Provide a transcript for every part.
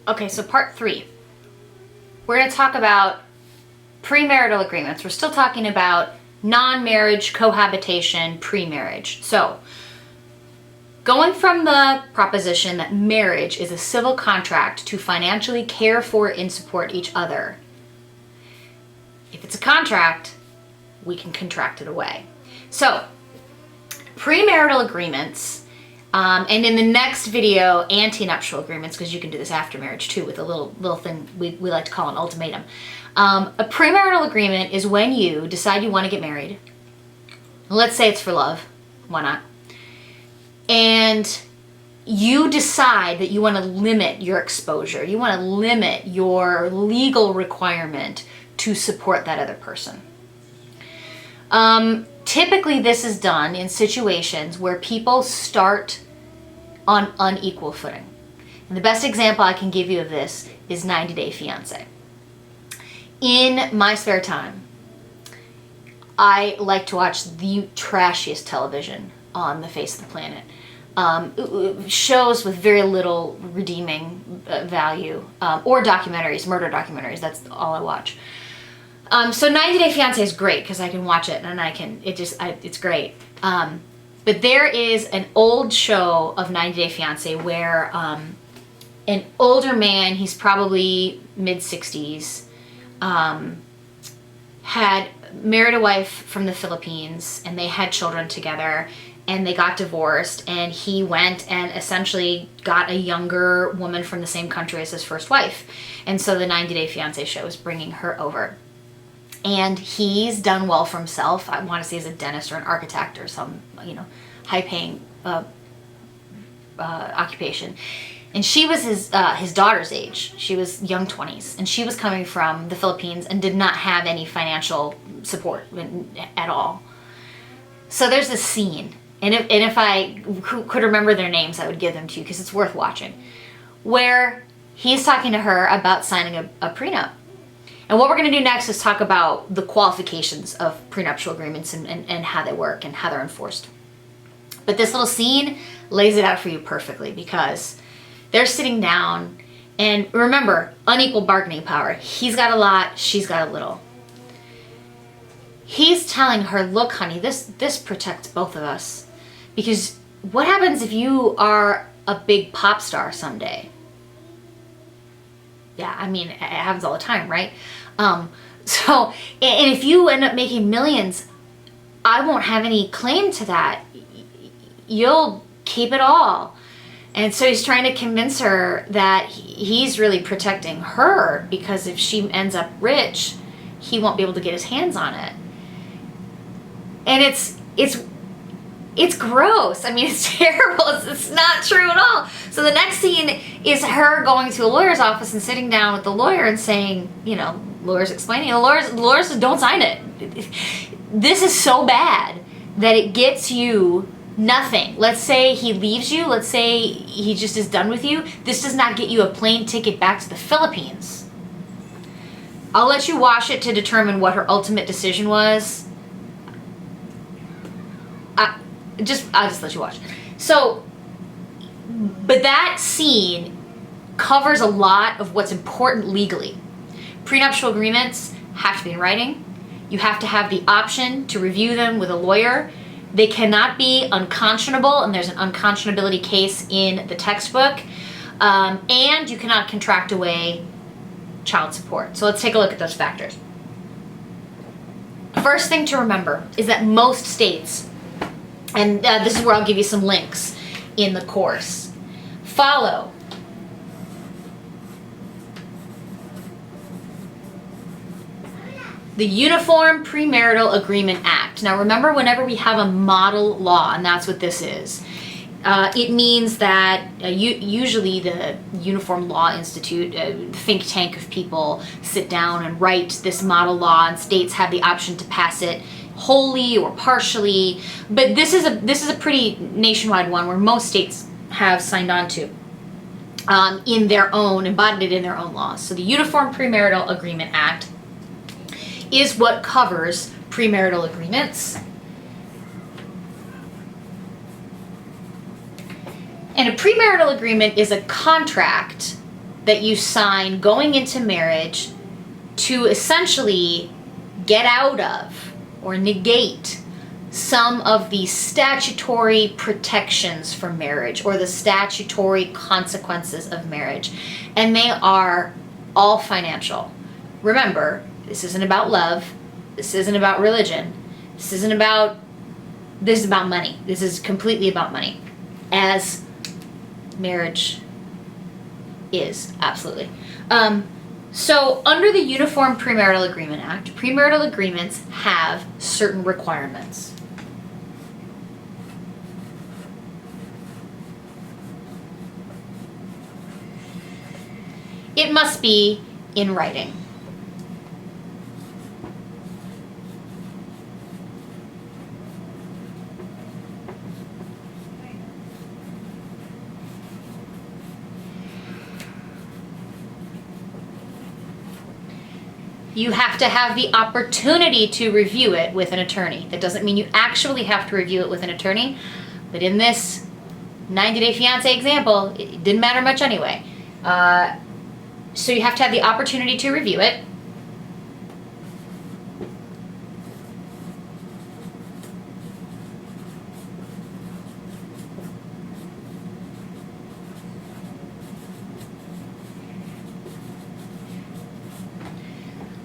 Okay, so part 3. We're going to talk about premarital agreements. We're still talking about non-marriage cohabitation pre-marriage. So, going from the proposition that marriage is a civil contract to financially care for and support each other. If it's a contract, we can contract it away. So, premarital agreements, and in the next video, antenuptial agreements, because you can do this after marriage too with a little thing we like to call an ultimatum. A premarital agreement is when you decide you want to get married. Let's say it's for love. Why not? And you decide that you want to limit your exposure. You want to limit your legal requirement to support that other person. Typically, this is done in situations where people start on unequal footing. And the best example I can give you of this is 90 Day Fiancé. In my spare time, I like to watch the trashiest television on the face of the planet. Shows with very little redeeming value, or documentaries, murder documentaries. That's all I watch. So 90 Day Fiancé is great because I can watch it and it's great. But there is an old show of 90 Day Fiancé where an older man, he's probably mid-60s, had married a wife from the Philippines and they had children together and they got divorced, and he went and essentially got a younger woman from the same country as his first wife. And so the 90 Day Fiancé show is bringing her over. And he's done well for himself. I want to say he's a dentist or an architect or some, high-paying occupation. And she was his daughter's age. She was young 20s, and she was coming from the Philippines and did not have any financial support at all. So there's this scene, and if I could remember their names, I would give them to you because it's worth watching, where he's talking to her about signing a prenup. And what we're going to do next is talk about the qualifications of prenuptial agreements and how they work and how they're enforced. But this little scene lays it out for you perfectly because they're sitting down, and remember, unequal bargaining power. He's got a lot, she's got a little. He's telling her, look, honey, this protects both of us. Because what happens if you are a big pop star someday? Yeah, I mean, it happens all the time, right? And if you end up making millions, I won't have any claim to that. You'll keep it all. And so he's trying to convince her that he's really protecting her because if she ends up rich, he won't be able to get his hands on it. And it's gross. I mean, it's terrible. It's not true at all. So the next scene is her going to a lawyer's office and sitting down with the lawyer and saying, lawyer's explaining, lawyers don't sign it. This is so bad that it gets you nothing. Let's say he leaves you. Let's say he just is done with you. This does not get you a plane ticket back to the Philippines. I'll let you watch it to determine what her ultimate decision was. I'll just let you watch. So, but that scene covers a lot of what's important legally. Prenuptial agreements have to be in writing. You have to have the option to review them with a lawyer. They cannot be unconscionable, and there's an unconscionability case in the textbook. And you cannot contract away child support. So let's take a look at those factors. First thing to remember is that most states, and this is where I'll give you some links in the course, follow the Uniform Premarital Agreement Act. Now remember, whenever we have a model law, and that's what this is, it means that usually the Uniform Law Institute, a think tank of people, sit down and write this model law, and states have the option to pass it wholly or partially. But this is a pretty nationwide one where most states have signed on to embodied it in their own laws. So the Uniform Premarital Agreement Act is what covers premarital agreements. And a premarital agreement is a contract that you sign going into marriage to essentially get out of or negate some of the statutory protections for marriage or the statutory consequences of marriage. And they are all financial. Remember, this isn't about love. This isn't about religion. This is about money. This is completely about money, as marriage is, absolutely. So under the Uniform Premarital Agreement Act, premarital agreements have certain requirements. It must be in writing. You have to have the opportunity to review it with an attorney. That doesn't mean you actually have to review it with an attorney, but in this 90-Day Fiancé example, it didn't matter much anyway. So you have to have the opportunity to review it.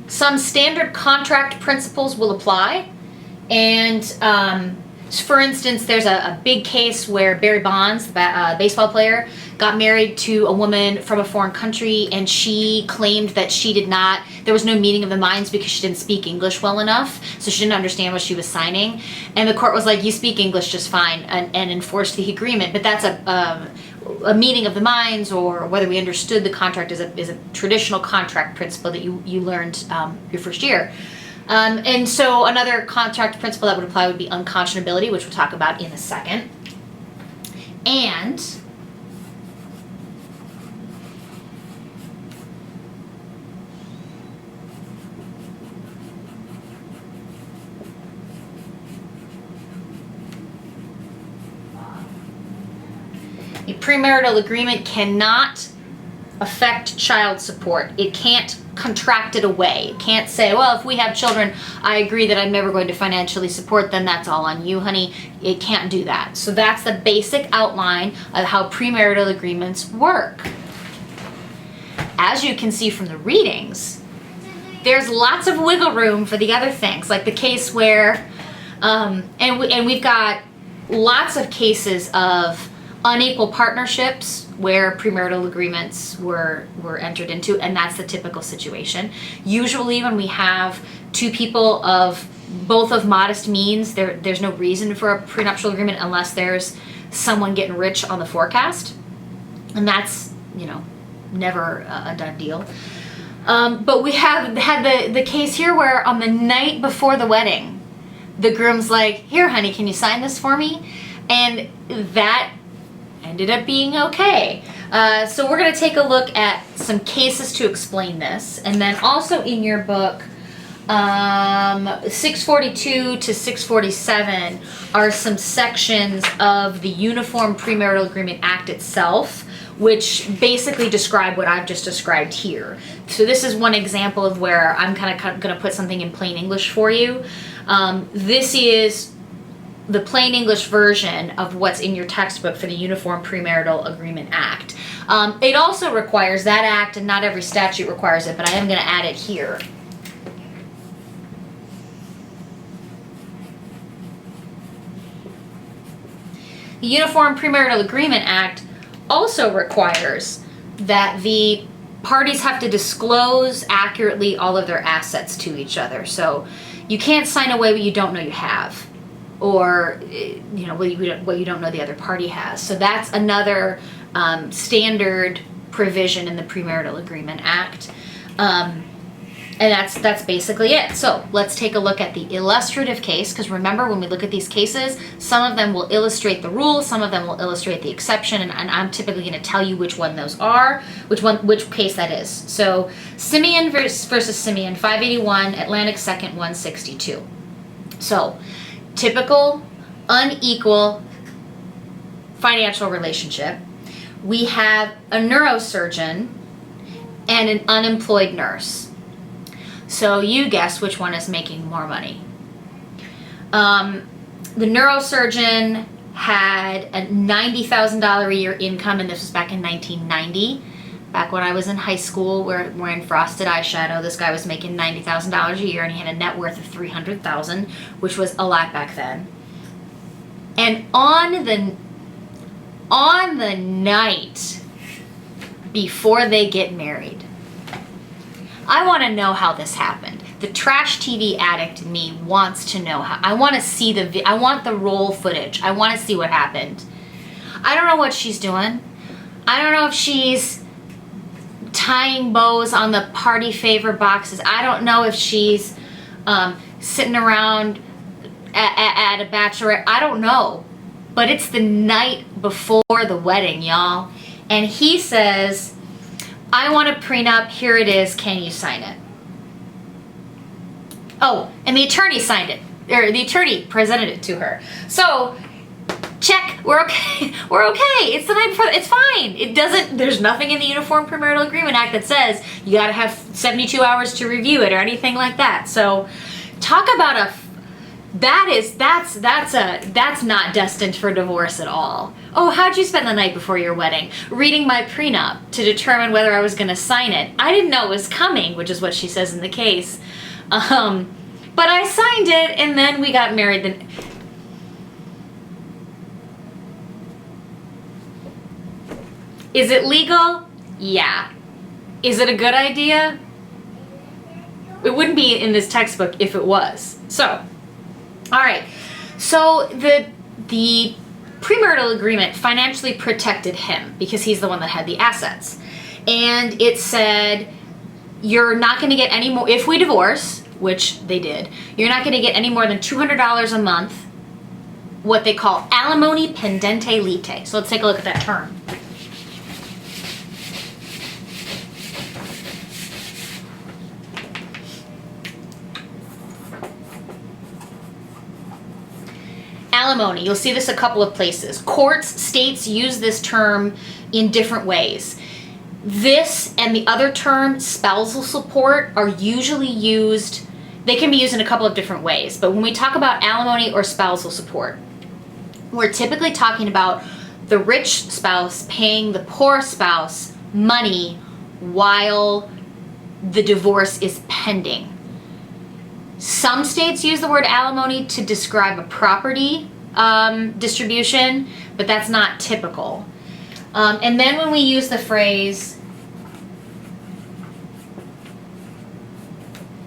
Some standard contract principles will apply, and for instance, there's a big case where Barry Bonds, the baseball player, got married to a woman from a foreign country, and she claimed that there was no meeting of the minds because she didn't speak English well enough, so she didn't understand what she was signing. And the court was like, you speak English just fine, and enforced the agreement. But that's a meeting of the minds, or whether we understood the contract is a traditional contract principle that you learned your first year. And so another contract principle that would apply would be unconscionability, which we'll talk about in a second. And a premarital agreement cannot affect child support. It can't contract it away. It can't say, well, if we have children, I agree that I'm never going to financially support them. That's all on you, honey. It can't do that. So that's the basic outline of how premarital agreements work. As you can see from the readings, there's lots of wiggle room for the other things, like the case where, and we've got lots of cases of unequal partnerships where premarital agreements were entered into, and that's the typical situation. Usually when we have two people of both of modest means, there's no reason for a prenuptial agreement unless there's someone getting rich on the forecast, and that's, never a done deal. But we have had the case here where on the night before the wedding, the groom's like, here honey, can you sign this for me? And that ended up being okay. So we're going to take a look at some cases to explain this. And then also in your book, 642 to 647 are some sections of the Uniform Premarital Agreement Act itself, which basically describe what I've just described here. So this is one example of where I'm kind of going to put something in plain English for you. This is the plain English version of what's in your textbook for the Uniform Premarital Agreement Act. It also requires that act, and not every statute requires it, but I am going to add it here. The Uniform Premarital Agreement Act also requires that the parties have to disclose accurately all of their assets to each other. So you can't sign away what you don't know you have, or what you don't know the other party has. So that's another standard provision in the Premarital Agreement Act. And that's basically it. So let's take a look at the illustrative case, because remember, when we look at these cases, some of them will illustrate the rule, some of them will illustrate the exception, and I'm typically going to tell you which one those are, which case that is. So Simeon versus Simeon, 581 Atlantic 2nd 162. So typical unequal financial relationship. We have a neurosurgeon and an unemployed nurse. So you guess which one is making more money. The neurosurgeon had a $90,000 a year income, and this was back in 1990. Back when I was in high school, wearing frosted eyeshadow, this guy was making $90,000 a year, and he had a net worth of $300,000, which was a lot back then. And on the night before they get married, I want to know how this happened. The trash TV addict in me wants to know how. I want to see I want the roll footage. I want to see what happened. I don't know what she's doing. I don't know if she's tying bows on the party favor boxes. I don't know if she's sitting around at a bachelorette. I don't know. But it's the night before the wedding, y'all. And he says, I want a prenup. Here it is. Can you sign it? Oh, and the attorney signed it. Or the attorney presented it to her. So, check. We're okay. We're okay. It's the night before. It's fine. There's nothing in the Uniform Premarital Agreement Act that says you got to have 72 hours to review it or anything like that. So, talk about that's not destined for divorce at all. Oh, how'd you spend the night before your wedding? Reading my prenup to determine whether I was going to sign it. I didn't know it was coming, which is what she says in the case. But I signed it, and then we got married. Is it legal? Yeah. Is it a good idea? It wouldn't be in this textbook if it was. So, all right. So the premarital agreement financially protected him because he's the one that had the assets. And it said, you're not going to get any more, if we divorce, which they did, you're not going to get any more than $200 a month, what they call alimony pendente lite. So let's take a look at that term. Alimony, you'll see this a couple of places. Courts, states use this term in different ways. This and the other term, spousal support, are usually used, they can be used in a couple of different ways. But when we talk about alimony or spousal support, we're typically talking about the rich spouse paying the poor spouse money while the divorce is pending. Some states use the word alimony to describe a property distribution, but that's not typical. And then when we use the phrase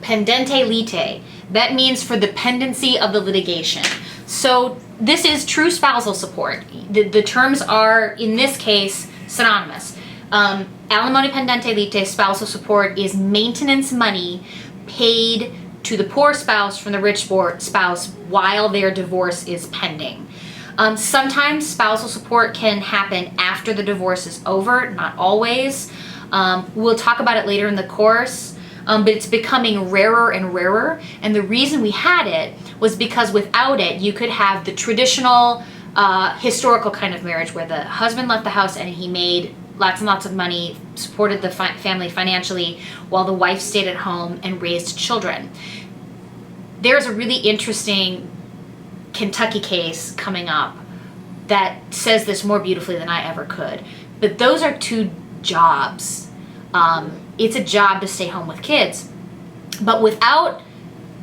pendente lite, that means for the pendency of the litigation. So this is true spousal support. The terms are, in this case, synonymous. Alimony pendente lite, spousal support, is maintenance money paid to the poor spouse from the rich spouse while their divorce is pending. Sometimes spousal support can happen after the divorce is over, not always. We'll talk about it later in the course, but it's becoming rarer and rarer. And the reason we had it was because without it, you could have the traditional historical kind of marriage where the husband left the house and he made lots and lots of money, supported the family financially, while the wife stayed at home and raised children. There's a really interesting Kentucky case coming up that says this more beautifully than I ever could. But those are two jobs. It's a job to stay home with kids. But without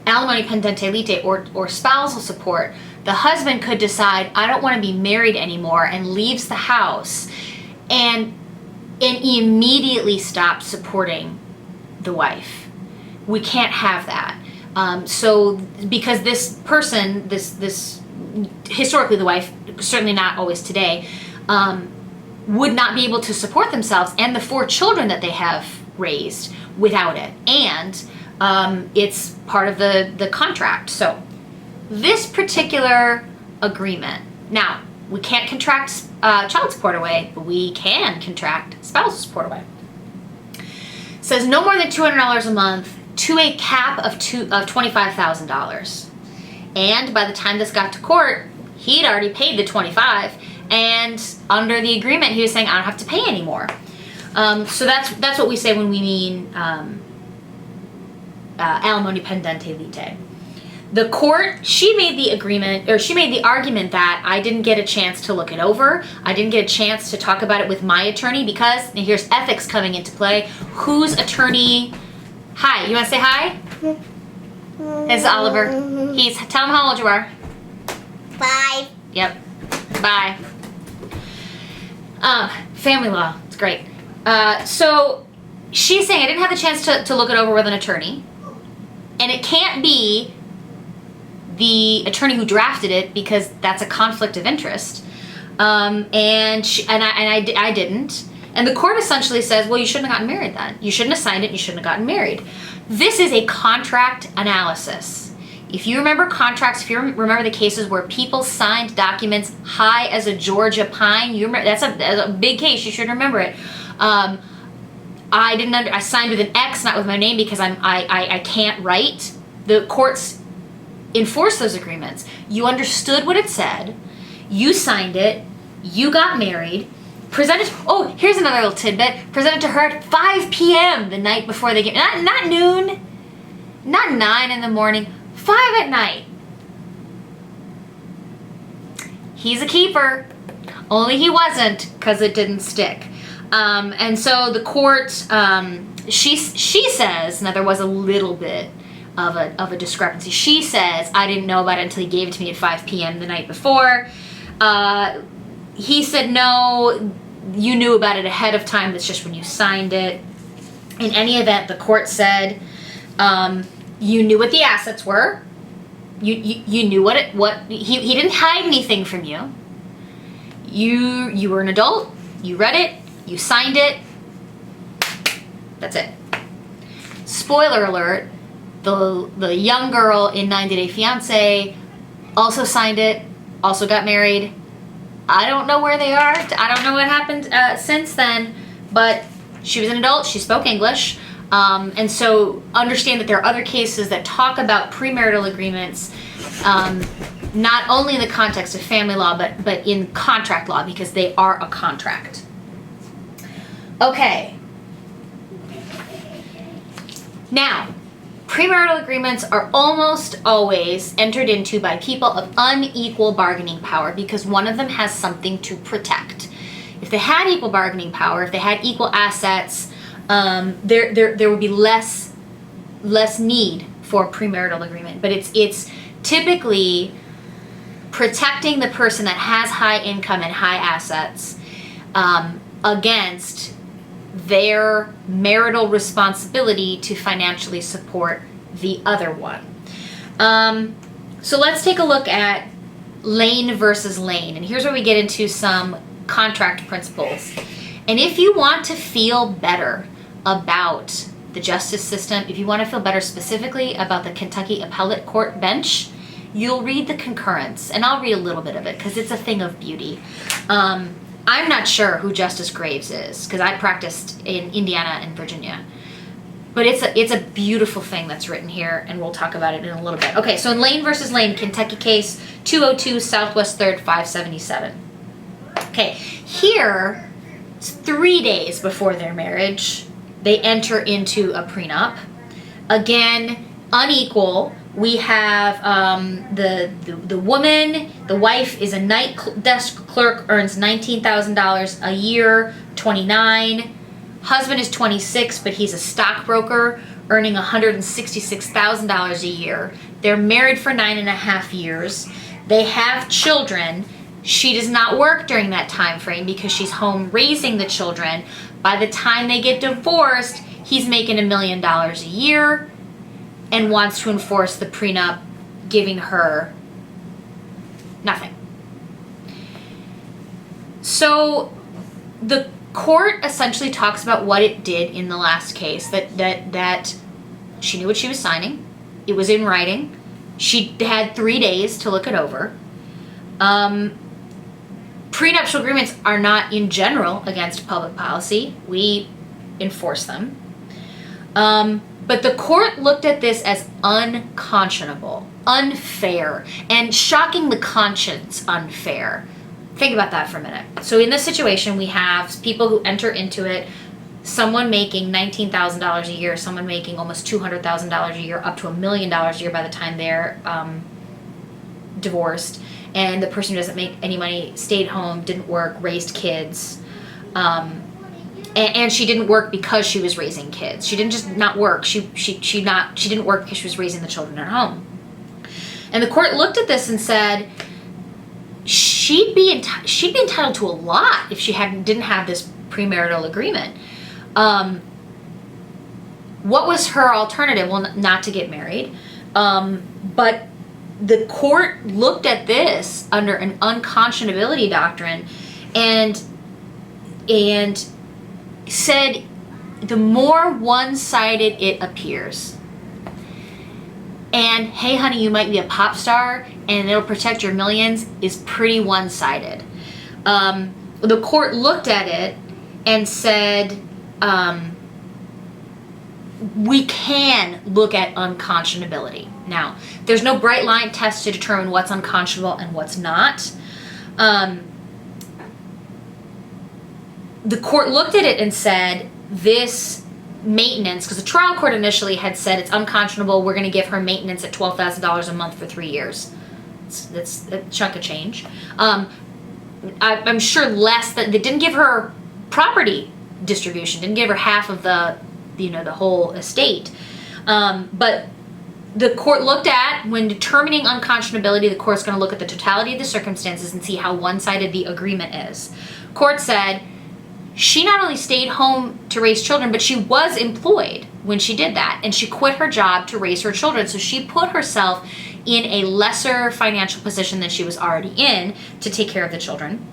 alimony pendente lite or spousal support, the husband could decide, I don't want to be married anymore, and leaves the house and immediately stops supporting the wife. We can't have that. So because this person, this historically the wife, certainly not always today, would not be able to support themselves and the 4 children that they have raised without it. And it's part of the contract. So this particular agreement, now we can't contract child support away, but we can contract spousal support away. It says no more than $200 a month to a cap of $25,000. And by the time this got to court, he'd already paid the $25,000, and under the agreement he was saying, I don't have to pay anymore. So that's what we say when we mean alimony pendente lite. The court, she made the argument that I didn't get a chance to look it over. I didn't get a chance to talk about it with my attorney because, and here's ethics coming into play. Whose attorney? Hi, you want to say hi? It's Oliver. Tell him how old you are. 5. Yep. Bye. Family law. It's great. So she's saying I didn't have the chance to look it over with an attorney. And it can't be the attorney who drafted it because that's a conflict of interest. I didn't. And the court essentially says, well, you shouldn't have gotten married then. You shouldn't have signed it. You shouldn't have gotten married. This is a contract analysis. If you remember contracts, if you remember the cases where people signed documents high as a Georgia pine, you remember that's a big case. You should remember it. I signed with an X, not with my name, because I can't write. The courts enforce those agreements. You understood what it said. You signed it. You got married. Oh, here's another little tidbit. Presented to her at 5 p.m. the night before they get, not noon, not 9 in the morning, 5 at night. He's a keeper. Only he wasn't, because it didn't stick. And so the court, she says, now there was a little bit of a discrepancy. She says, I didn't know about it until he gave it to me at 5 p.m. the night before. He said, no, you knew about it ahead of time. That's just when you signed it. In any event, the court said, you knew what the assets were. You knew he didn't hide anything from you. You were an adult. You read it. You signed it. That's it. Spoiler alert, the young girl in 90 Day Fiancé also signed it, also got married. I don't know where they are. I don't know what happened since then, but she was an adult. She spoke English. And so understand that there are other cases that talk about premarital agreements, not only in the context of family law, but in contract law, because they are a contract. Okay. Now, premarital agreements are almost always entered into by people of unequal bargaining power because one of them has something to protect. If they had equal bargaining power, if they had equal assets, there would be less need for a premarital agreement. But it's typically protecting the person that has high income and high assets against their marital responsibility to financially support the other one. So let's take a look at Lane versus Lane. And here's where we get into some contract principles. And if you want to feel better about the justice system, if you want to feel better specifically about the Kentucky Appellate Court bench, you'll read the concurrence. And I'll read a little bit of it because it's a thing of beauty. I'm not sure who Justice Graves is because I practiced in Indiana and Virginia. But it's a beautiful thing that's written here, and we'll talk about it in a little bit. Okay, so in Lane versus Lane, Kentucky case 202 Southwest 3rd 577. Okay, here, it's 3 days before their marriage, they enter into a prenup. Again, unequal. We have the woman, the wife is a night desk clerk, earns $19,000 a year, 29. Husband is 26, but he's a stockbroker, earning $166,000 a year. They're married for 9.5 years. They have children. She does not work during that time frame because she's home raising the children. By the time they get divorced, he's making $1 million a year and wants to enforce the prenup, giving her nothing. So the court essentially talks about what it did in the last case, that she knew what she was signing. It was in writing. She had 3 days to look it over. Prenuptial agreements are not in general against public policy. We enforce them. But the court looked at this as unconscionable, unfair, and shocking the conscience unfair. Think about that for a minute. So in this situation, we have people who enter into it someone making $19,000 a year, someone making almost $200,000 a year, up to $1 million a year by the time they're divorced, and the person who doesn't make any money stayed home, didn't work, raised kids, and she didn't work because she was raising kids. She didn't just not work. She didn't work because she was raising the children at home. And the court looked at this and said she'd be entitled to a lot if she didn't have this premarital agreement. What was her alternative? Well, not to get married. But the court looked at this under an unconscionability doctrine and said the more one-sided it appears, and hey honey, you might be a pop star and it'll protect your millions, is pretty one-sided. The court looked at it and said, we can look at unconscionability. Now, there's no bright line test to determine what's unconscionable and what's not. The court looked at it and said this maintenance, because the trial court initially had said it's unconscionable, we're going to give her maintenance at $12,000 a month for 3 years. That's a chunk of change. I'm sure less than, they didn't give her property distribution, didn't give her half of the whole estate. But the court looked at, when determining unconscionability, the court's going to look at the totality of the circumstances and see how one-sided the agreement is. Court said she not only stayed home to raise children, but she was employed when she did that, and she quit her job to raise her children. So she put herself in a lesser financial position than she was already in to take care of the children.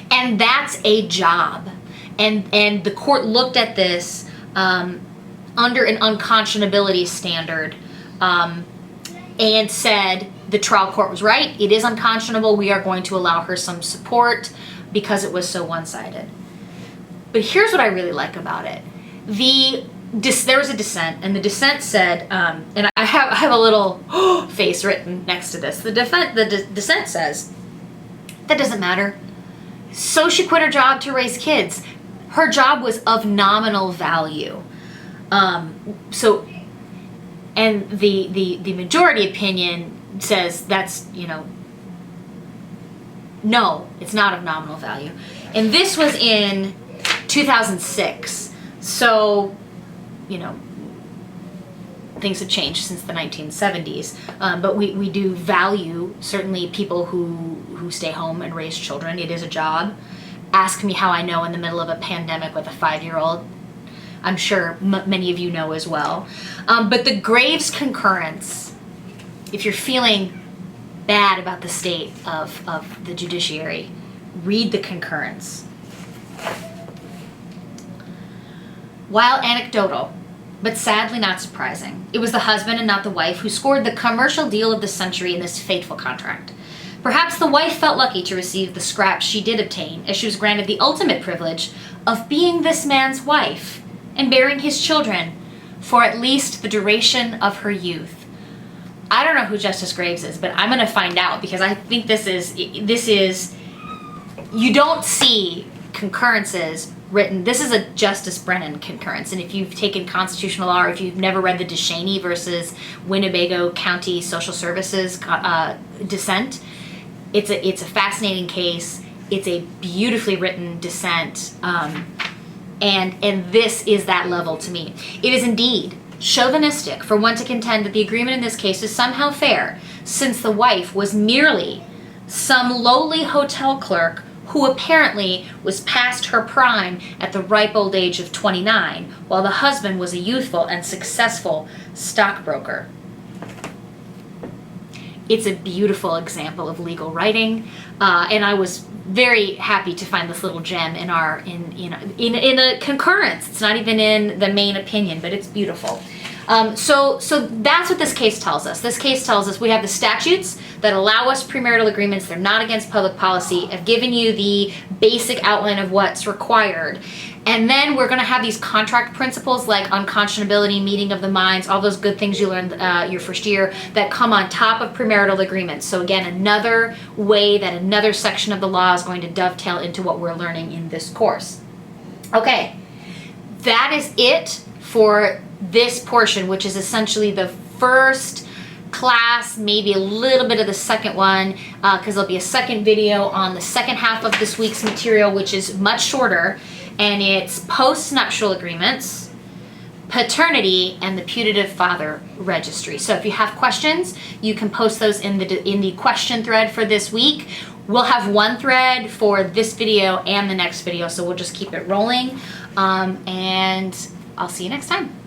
And that's a job. And the court looked at this under an unconscionability standard and said the trial court was right. It is unconscionable. We are going to allow her some support because it was so one-sided. But here's what I really like about it. There was a dissent, and the dissent said, and I have a little face written next to this. The dissent says, that doesn't matter. So she quit her job to raise kids. Her job was of nominal value. And the majority opinion says that's, no, it's not of nominal value. And this was in 2006. So, things have changed since the 1970s. But we do value, certainly, people who stay home and raise children. It is a job. Ask me how I know in the middle of a pandemic with a 5-year-old. I'm sure many of you know as well. But the Graves concurrence, if you're feeling bad about the state of the judiciary, read the concurrence. While anecdotal, but sadly not surprising, it was the husband and not the wife who scored the commercial deal of the century in this fateful contract. Perhaps the wife felt lucky to receive the scraps she did obtain, as she was granted the ultimate privilege of being this man's wife and bearing his children for at least the duration of her youth. I don't know who Justice Graves is, but I'm going to find out, because I think this is, you don't see concurrences written. This is a Justice Brennan concurrence, and if you've taken constitutional law, or if you've never read the DeShaney versus Winnebago County Social Services dissent, it's a fascinating case. It's a beautifully written dissent, and this is that level to me. It is indeed chauvinistic for one to contend that the agreement in this case is somehow fair, since the wife was merely some lowly hotel clerk who apparently was past her prime at the ripe old age of 29, while the husband was a youthful and successful stockbroker. It's a beautiful example of legal writing, and I was very happy to find this little gem in a concurrence. It's not even in the main opinion, but it's beautiful. So that's what this case tells us. This case tells us we have the statutes that allow us premarital agreements. They're not against public policy. I've given you the basic outline of what's required. And then we're going to have these contract principles like unconscionability, meeting of the minds, all those good things you learned your first year that come on top of premarital agreements. So again, another way that another section of the law is going to dovetail into what we're learning in this course. Okay, that is it for this portion, which is essentially the first class, maybe a little bit of the second one, because there'll be a second video on the second half of this week's material, which is much shorter, and it's post-nuptial agreements, paternity, and the putative father registry. So if you have questions, you can post those in the question thread for this week. We'll have one thread for this video and the next video, so we'll just keep it rolling. And I'll see you next time.